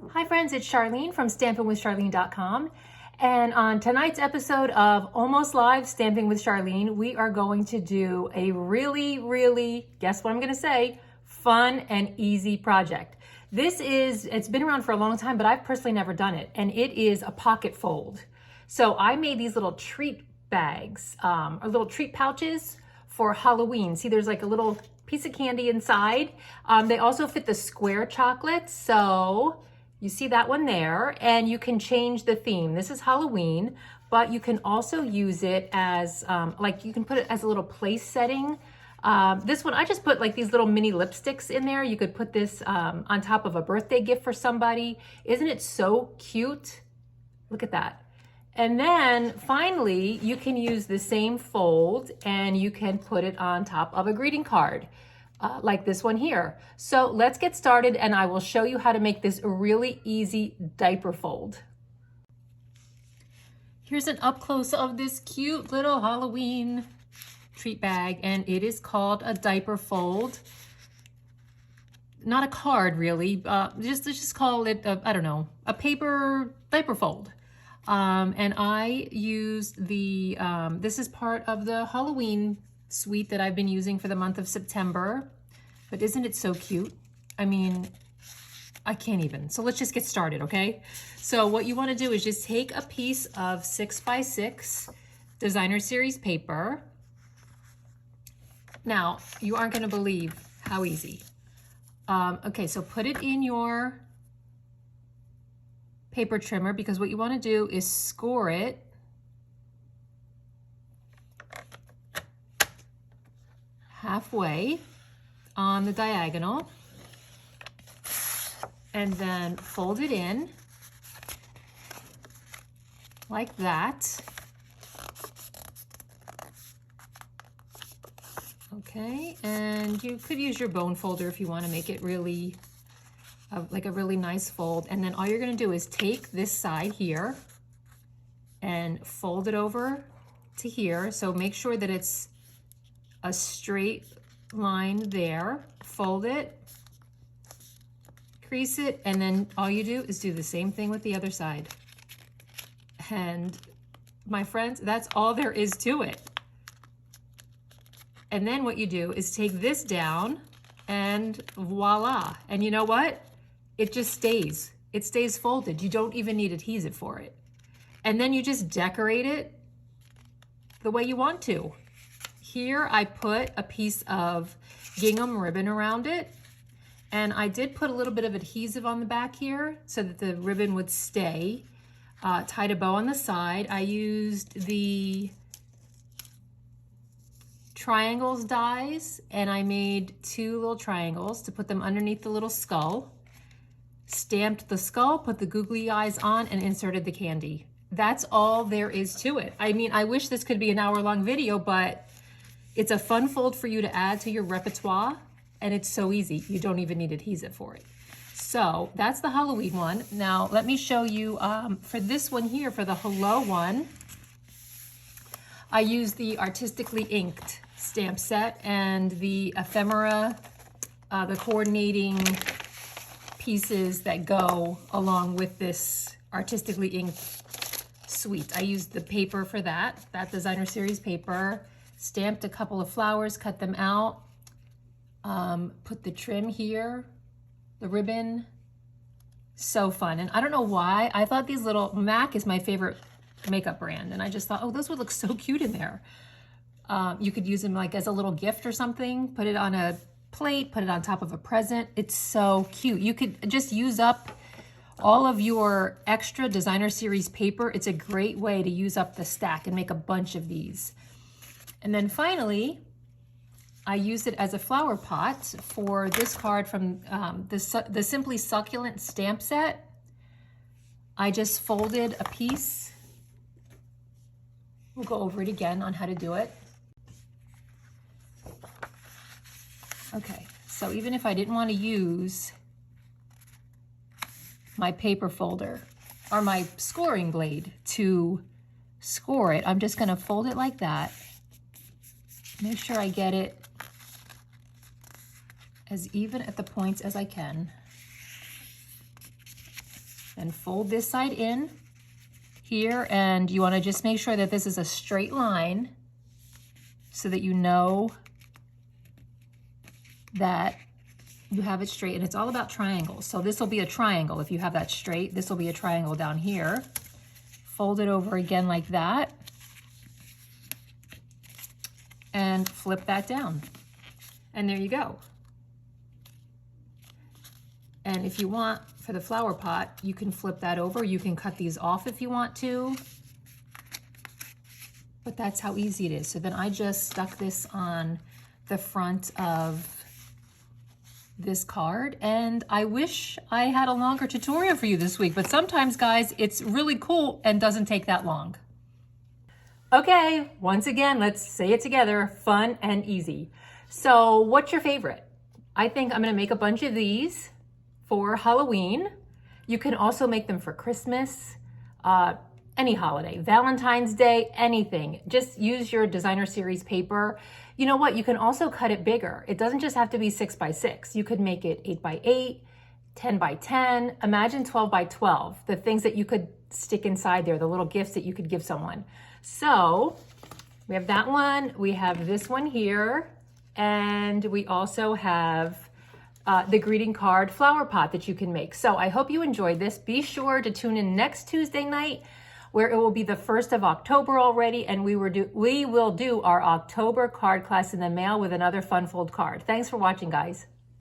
Hi friends, it's Charlene from stampingwithcharlene.com. And on tonight's episode of Almost Live Stamping with Charlene, we are going to do a really, guess what I'm going to say, fun and easy project. It's been around for a long time, but I've personally never done it. And it is a pocket fold. So I made these little treat bags, or little treat pouches for Halloween. See, there's like a little piece of candy inside. They also fit the square chocolates. So you see that one there, and you can change the theme. This is Halloween, but you can also use it as, you can put it as a little place setting. This one, I just put like these little mini lipsticks in there. You could put this on top of a birthday gift for somebody. Isn't it so cute? Look at that. And then finally, you can use the same fold and you can put it on top of a greeting card. Like this one here. So let's get started and I will show you how to make this really easy diaper fold. Here's an up close of this cute little Halloween treat bag, and it is called a diaper fold. Not a card really, let's just call it, a paper diaper fold. And I used this is part of the Halloween suite that I've been using for the month of September. But isn't it so cute? I mean, I can't even. So let's just get started, okay? So what you want to do is just take a piece of 6x6 designer series paper. Now, you aren't going to believe how easy. Okay, so put it in your paper trimmer, because what you want to do is score it halfway on the diagonal, and then fold it in like that. Okay, and you could use your bone folder if you want to make it really like a really nice fold. And then all you're going to do is take this side here and fold it over to here. So make sure that it's a straight line there. Fold it, crease it, and then all you do is do the same thing with the other side. And my friends, that's all there is to it. And then what you do is take this down and voila. And you know what? It just stays. It stays folded. You don't even need adhesive for it. And then you just decorate it the way you want to. Here I put a piece of gingham ribbon around it. And I did put a little bit of adhesive on the back here so that the ribbon would stay. Tied a bow on the side. I used the triangles dies, and I made 2 little triangles to put them underneath the little skull. Stamped the skull, put the googly eyes on, and inserted the candy. That's all there is to it. I mean, I wish this could be an hour-long video, but it's a fun fold for you to add to your repertoire, and it's so easy. You don't even need adhesive for it. So that's the Halloween one. Now let me show you for this one here, for the Hello one, I used the artistically inked stamp set and the ephemera, the coordinating pieces that go along with this artistically inked suite. I used the paper for that designer series paper, stamped a couple of flowers, cut them out, put the trim here, the ribbon. So fun. And I don't know why, I thought these little, MAC is my favorite makeup brand, and I just thought, oh, those would look so cute in there. You could use them like as a little gift or something, put it on a plate, put it on top of a present. It's so cute. You could just use up all of your extra designer series paper. It's a great way to use up the stack and make a bunch of these. And then finally, I used it as a flower pot for this card from the Simply Succulent stamp set. I just folded a piece. We'll go over it again on how to do it. Okay, so even if I didn't want to use my paper folder or my scoring blade to score it, I'm just going to fold it like that. Make sure I get it as even at the points as I can. and fold this side in here, and you want to just make sure that this is a straight line so that you know that you have it straight. And it's all about triangles. So this will be a triangle. If you have that straight, this will be a triangle down here. Fold it over again like that and flip that down. And there you go. And if you want, for the flower pot, you can flip that over. You can cut these off if you want to. But that's how easy it is. So then I just stuck this on the front of this card, and I wish I had a longer tutorial for you this week, but sometimes, guys, it's really cool and doesn't take that long. Okay, once again, let's say it together, fun and easy. So what's your favorite? I think I'm gonna make a bunch of these for Halloween. You can also make them for Christmas, any holiday, Valentine's Day, anything. Just use your designer series paper. You know what? You can also cut it bigger. It doesn't just have to be 6 by 6. You could make it 8 by 8, 10 by 10. Imagine 12 by 12, the things that you could stick inside there, the little gifts that you could give someone. So we have that one. We have this one here. And we also have the greeting card flower pot that you can make. So I hope you enjoyed this. Be sure to tune in next Tuesday night, where it will be the 1st of October already, and we will do our October card class in the mail with another fun fold card. Thanks for watching, guys.